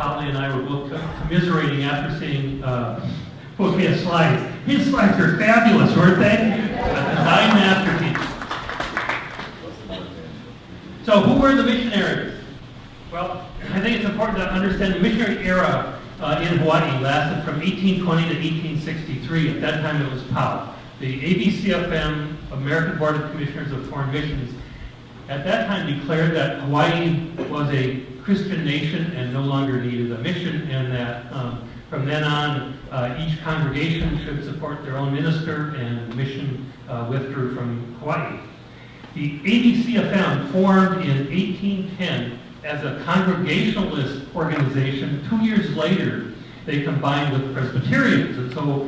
Alii and I were both commiserating after seeing Pukea's slides. His slides are fabulous, weren't they? A design masterpiece. So who were the missionaries? Well, I think it's important to understand the missionary era in Hawaii lasted from 1820 to 1863. At that time it was POW. The ABCFM, American Board of Commissioners of Foreign Missions, at that time declared that Hawaii was a Christian nation and no longer needed a mission, and that from then on each congregation should support their own minister, and the mission withdrew from Hawaii. The ABCFM formed in 1810 as a Congregationalist organization. 2 years later, they combined with Presbyterians, and so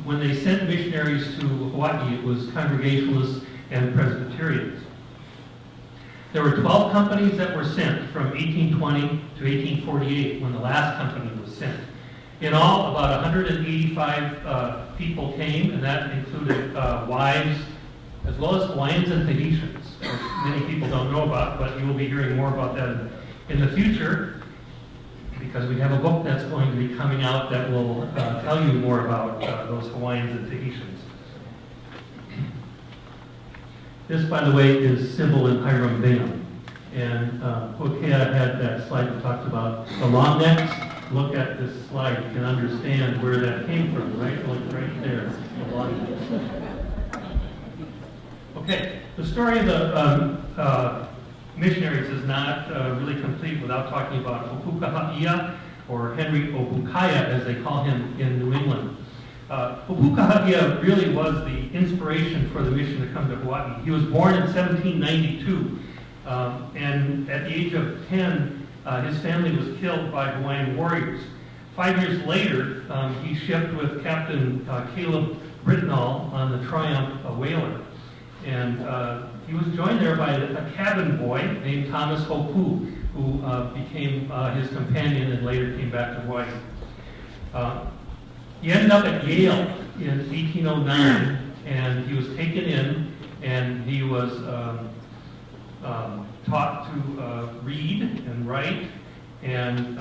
when they sent missionaries to Hawaii, it was Congregationalists and Presbyterians. There were 12 companies that were sent from 1820 to 1848 when the last company was sent. In all, about 185 people came, and that included wives, as well as Hawaiians and Tahitians, which many people don't know about, but you will be hearing more about that in the future, because we have a book that's going to be coming out that will tell you more about those Hawaiians and Tahitians. This, by the way, is civil in Hiram Bingham. And Pukea had that slide that talked about the long necks. Look at this slide, you can understand where that came from, right? Look right there, the long necks. Okay, the story of the missionaries is not really complete without talking about Opukaha'ia, or Henry Obukaya, as they call him in New England. Opukaha'ia really was the inspiration for the mission to come to Hawaii. He was born in 1792, and at the age of 10, his family was killed by Hawaiian warriors. 5 years later, he shipped with Captain Caleb Brittenall on the Triumph, a whaler. And he was joined there by a cabin boy named Thomas Hopu, who became his companion and later came back to Hawaii. He ended up at Yale in 1809, and he was taken in, and he was taught to read and write, and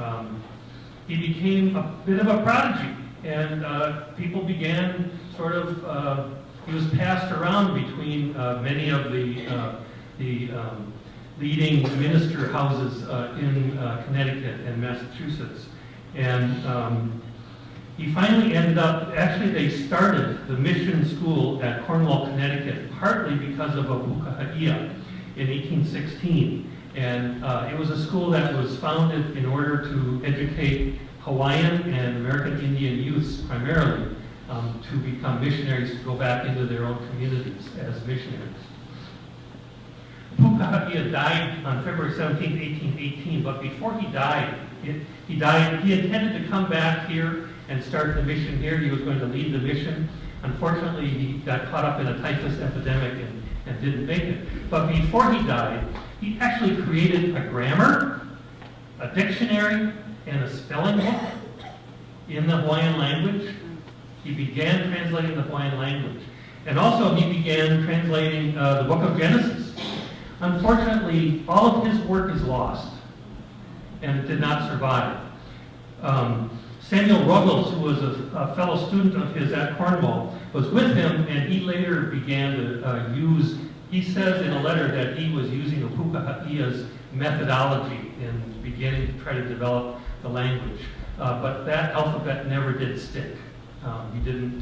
he became a bit of a prodigy. And people began sort of, he was passed around between many of the leading minister houses in Connecticut and Massachusetts. And he finally ended up, actually they started the mission school at Cornwall, Connecticut, partly because of Opukaha'ia in 1816. And it was a school that was founded in order to educate Hawaiian and American Indian youths primarily to become missionaries, to go back into their own communities as missionaries. Opukaha'ia died on February 17, 1818, but before he died, he intended to come back here and start the mission here. He was going to lead the mission. Unfortunately, he got caught up in a typhus epidemic and didn't make it. But before he died, he actually created a grammar, a dictionary, and a spelling book in the Hawaiian language. He began translating the Hawaiian language. And also he began translating the book of Genesis. Unfortunately, all of his work is lost, and it did not survive. Samuel Ruggles, who was a fellow student of his at Cornwall, was with him, and he later began to use, he says in a letter that he was using Opukaha'a's methodology in beginning to try to develop the language. But that alphabet never did stick. He didn't,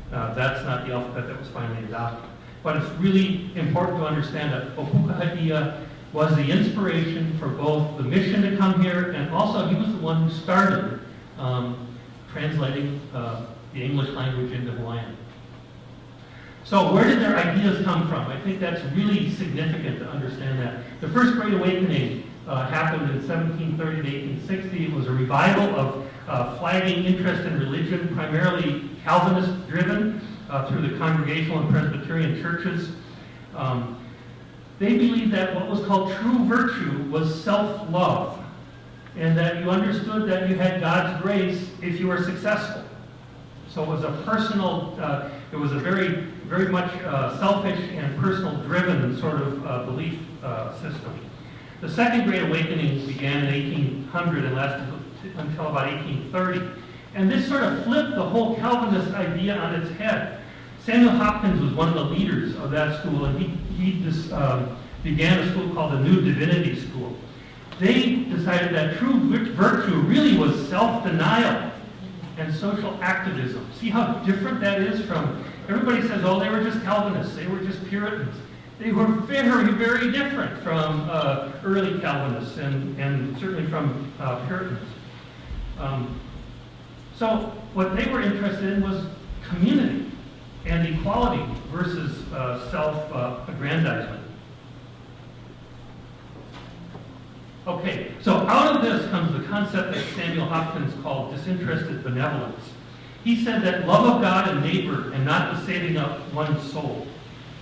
that's not the alphabet that was finally adopted. But it's really important to understand that Opukaha'ia was the inspiration for both the mission to come here, and also he was the one who started translating the English language into Hawaiian. So where did their ideas come from? I think that's really significant to understand that. The First Great Awakening happened in 1730 to 1860. It was a revival of flagging interest in religion, primarily Calvinist-driven through the Congregational and Presbyterian churches. They believed that what was called true virtue was self-love, and that you understood that you had God's grace if you were successful. So it was a personal, it was a very, very much selfish and personal driven sort of belief system. The Second Great Awakening began in 1800 and lasted until about 1830. And this sort of flipped the whole Calvinist idea on its head. Samuel Hopkins was one of the leaders of that school, and he began a school called the New Divinity School. They decided that true virtue really was self-denial and social activism. See how different that is from, everybody says, oh, they were just Calvinists, they were just Puritans. They were very, very different from early Calvinists and certainly from Puritans. So what they were interested in was community and equality versus self-aggrandizement. Okay, so out of this comes the concept that Samuel Hopkins called disinterested benevolence. He said that love of God and neighbor and not the saving of one's soul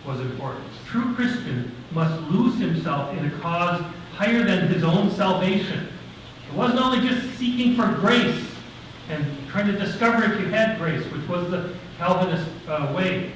was important. True Christian must lose himself in a cause higher than his own salvation. It wasn't only just seeking for grace and trying to discover if you had grace, which was the Calvinist way,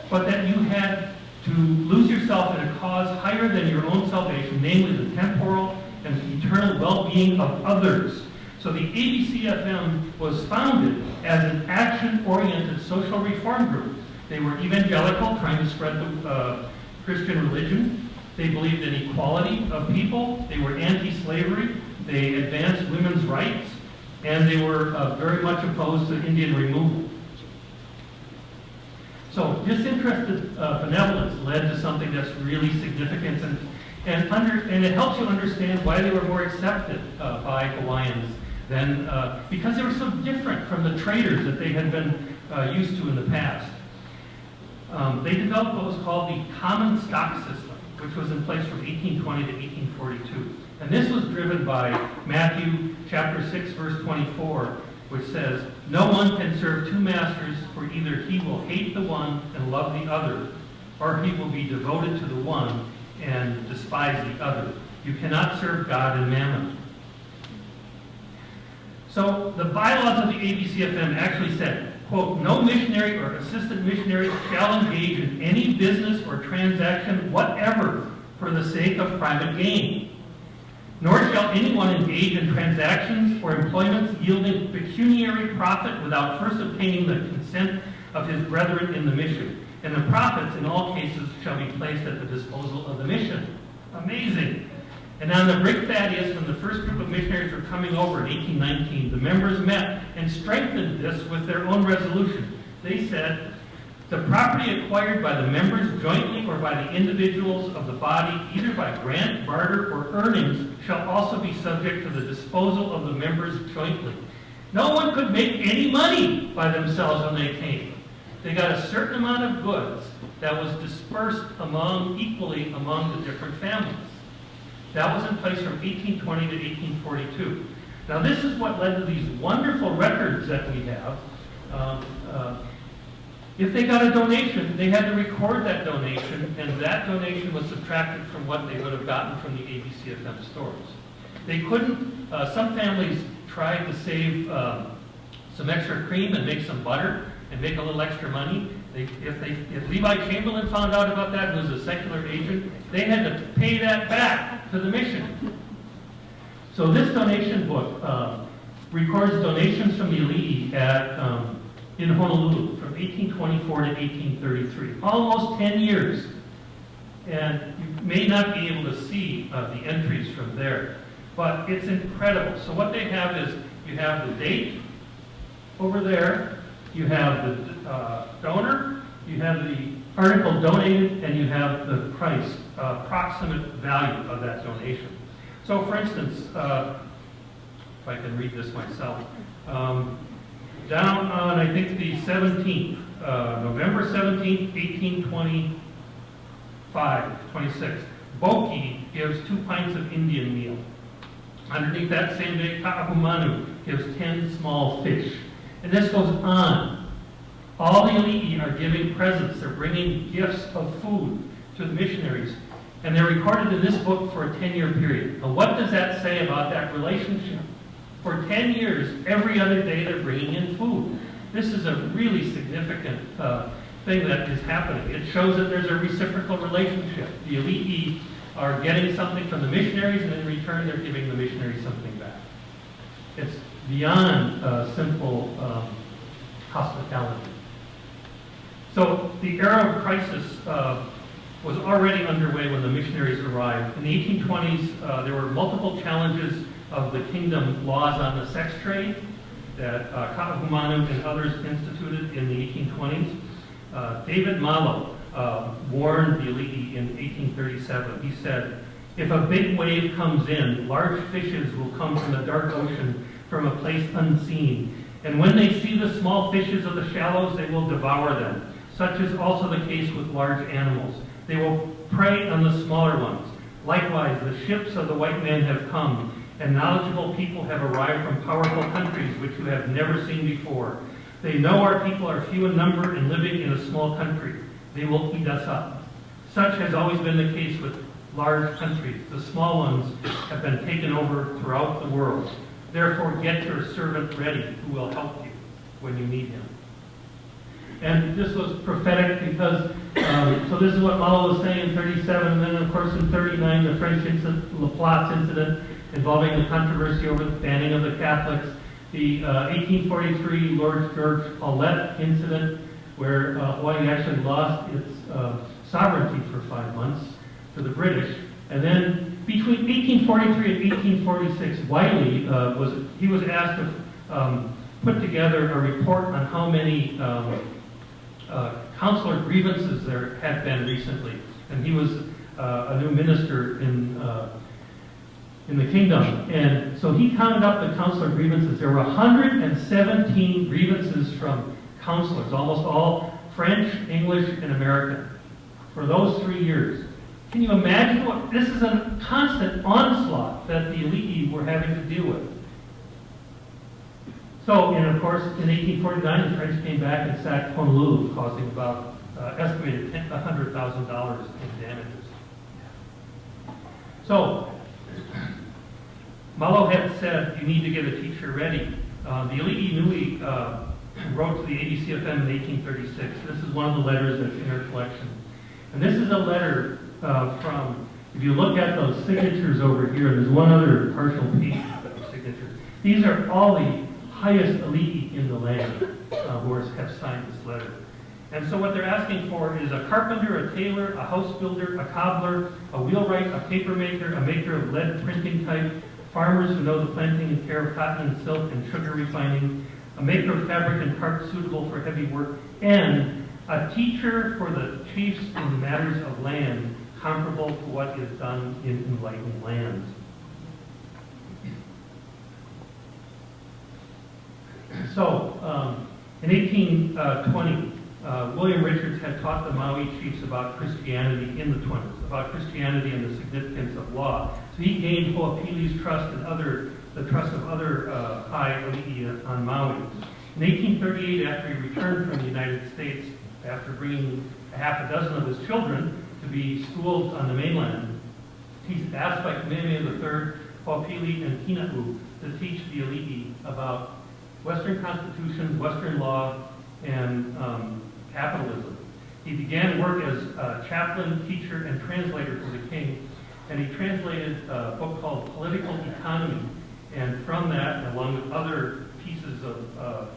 but that you had to lose yourself in a cause higher than your own salvation, namely the temporal and eternal well-being of others. So the ABCFM was founded as an action-oriented social reform group. They were evangelical, trying to spread the Christian religion. They believed in equality of people. They were anti-slavery. They advanced women's rights. And they were very much opposed to Indian removal. So disinterested benevolence led to something that's really significant, and it helps you understand why they were more accepted by Hawaiians than, because they were so different from the traders that they had been used to in the past. They developed what was called the common stock system, which was in place from 1820 to 1842. And this was driven by Matthew chapter 6, verse 24, which says, "No one can serve two masters, for either he will hate the one and love the other, or he will be devoted to the one and despise the other. You cannot serve God and mammon." So the bylaws of the ABCFM actually said, quote, "No missionary or assistant missionary shall engage in any business or transaction whatever for the sake of private gain. Nor shall anyone engage in transactions or employments yielding pecuniary profit without first obtaining the consent of his brethren in the mission. And the profits, in all cases, shall be placed at the disposal of the mission." Amazing. And on the Brig Thaddeus, when the first group of missionaries were coming over in 1819, the members met and strengthened this with their own resolution. They said, "The property acquired by the members jointly or by the individuals of the body, either by grant, barter, or earnings, shall also be subject to the disposal of the members jointly." No one could make any money by themselves when they came. They got a certain amount of goods that was dispersed equally among the different families. That was in place from 1820 to 1842. Now this is what led to these wonderful records that we have. If they got a donation, they had to record that donation, and that donation was subtracted from what they would have gotten from the ABCFM stores. They couldn't, some families tried to save some extra cream and make some butter and make a little extra money. If Levi Chamberlain found out about that, who was a secular agent, they had to pay that back to the mission. So this donation book records donations from the Alii in Honolulu from 1824 to 1833, almost 10 years. And you may not be able to see the entries from there, but it's incredible. So what they have is, you have the date over there, you have the donor, you have the article donated, and you have the price, approximate value of that donation. So for instance, if I can read this myself, down on, I think, the 17th, November 17th, 1826, Boki gives 2 pints of Indian meal. Underneath that same day, Ka'ahumanu gives 10 small fish. And this goes on. All the Alii are giving presents. They're bringing gifts of food to the missionaries. And they're recorded in this book for a 10-year period. Now, what does that say about that relationship? For 10 years, every other day they're bringing in food. This is a really significant thing that is happening. It shows that there's a reciprocal relationship. The Alii are getting something from the missionaries, and in return they're giving the missionaries something back. It's beyond simple hospitality. So the era of crisis was already underway when the missionaries arrived. In the 1820s, there were multiple challenges of the kingdom laws on the sex trade that Ka'ahumanu and others instituted in the 1820s. David Malo warned the Alii in 1837. He said, "If a big wave comes in, large fishes will come from the dark ocean from a place unseen. And when they see the small fishes of the shallows, they will devour them. Such is also the case with large animals. They will prey on the smaller ones. Likewise, the ships of the white man have come, and knowledgeable people have arrived from powerful countries which you have never seen before. They know our people are few in number and living in a small country. They will eat us up. Such has always been the case with large countries. The small ones have been taken over throughout the world. Therefore, get your servant ready, who will help you when you need him." And this was prophetic because, so this is what Malo was saying in 37, and then of course in 39, the French Laplace incident involving the controversy over the banning of the Catholics, the 1843 Lord George Paulette incident, where Hawaii actually lost its sovereignty for 5 months to the British, and then between 1843 and 1846, Wiley was asked to put together a report on how many consular grievances there had been recently, and he was a new minister in the kingdom, and so he counted up the consular grievances. There were 117 grievances from consulars, almost all French, English, and American, for those 3 years. Can you imagine what this is? A constant onslaught that the Alii were having to deal with. So, and of course, in 1849, the French came back and sacked Honolulu, causing about estimated $100,000 in damages. So, Malo had said, "You need to get a teacher ready." The Alii Nui wrote to the ABCFM in 1836. This is one of the letters that's in our collection. And this is a letter from, if you look at those signatures over here, there's one other partial piece of the signatures. These are all the highest Alii in the land who have signed this letter. And so what they're asking for is a carpenter, a tailor, a house builder, a cobbler, a wheelwright, a paper maker, a maker of lead printing type, farmers who know the planting and care of cotton and silk and sugar refining, a maker of fabric and carts suitable for heavy work, and a teacher for the chiefs in matters of land, comparable to what is done in enlightened lands. So, in 1820, William Richards had taught the Maui chiefs about Christianity in the 20s, about Christianity and the significance of law. So he gained Ho'opili's trust and the trust of other high Alii on Maui. In 1838, after he returned from the United States, after bringing a half a dozen of his children to be schooled on the mainland, he's asked by Kamehameha III, Ho'opili, and Kina'u to teach the Alii about Western constitutions, Western law, and capitalism. He began work as a chaplain, teacher, and translator for the king, and he translated a book called Political Economy, and from that, along with other pieces of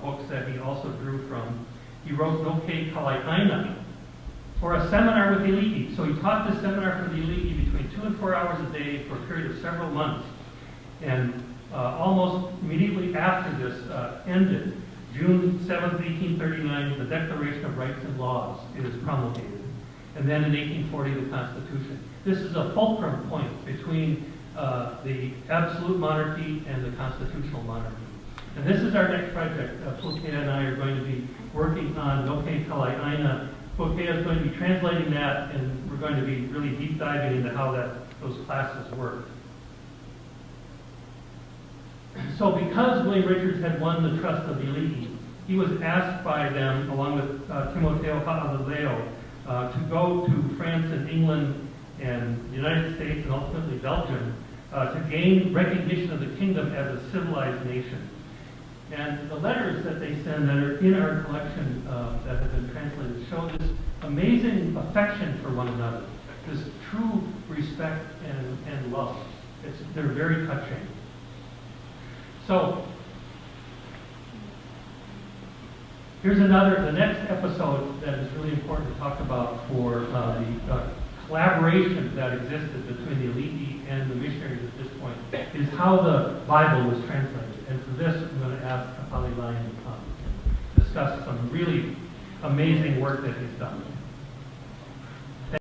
books that he also drew from, he wrote No Ke Kalai'aina for a seminar with the Alii. So he taught this seminar for the Alii between 2 and 4 hours a day for a period of several months. And almost immediately after this ended, June 7th, 1839, the Declaration of Rights and Laws is promulgated. And then in 1840, the Constitution. This is a fulcrum point between the absolute monarchy and the constitutional monarchy. And this is our next project. Pukea and I are going to be working on No Ke Kalai'aina. Pukea is going to be translating that, and we're going to be really deep diving into how those classes work. So because William Richards had won the trust of the Alii, he was asked by them, along with Timoteo Ha'alileo, to go to France and England and the United States and ultimately Belgium to gain recognition of the kingdom as a civilized nation. And the letters that they send that are in our collection that have been translated show this amazing affection for one another. this true respect and love. They're very touching. So, here's the next episode that is really important to talk about for the collaboration that existed between the Alii and the missionaries at this point, is how the Bible was translated. And for this, I'm going to ask Alii to discuss some really amazing work that he's done.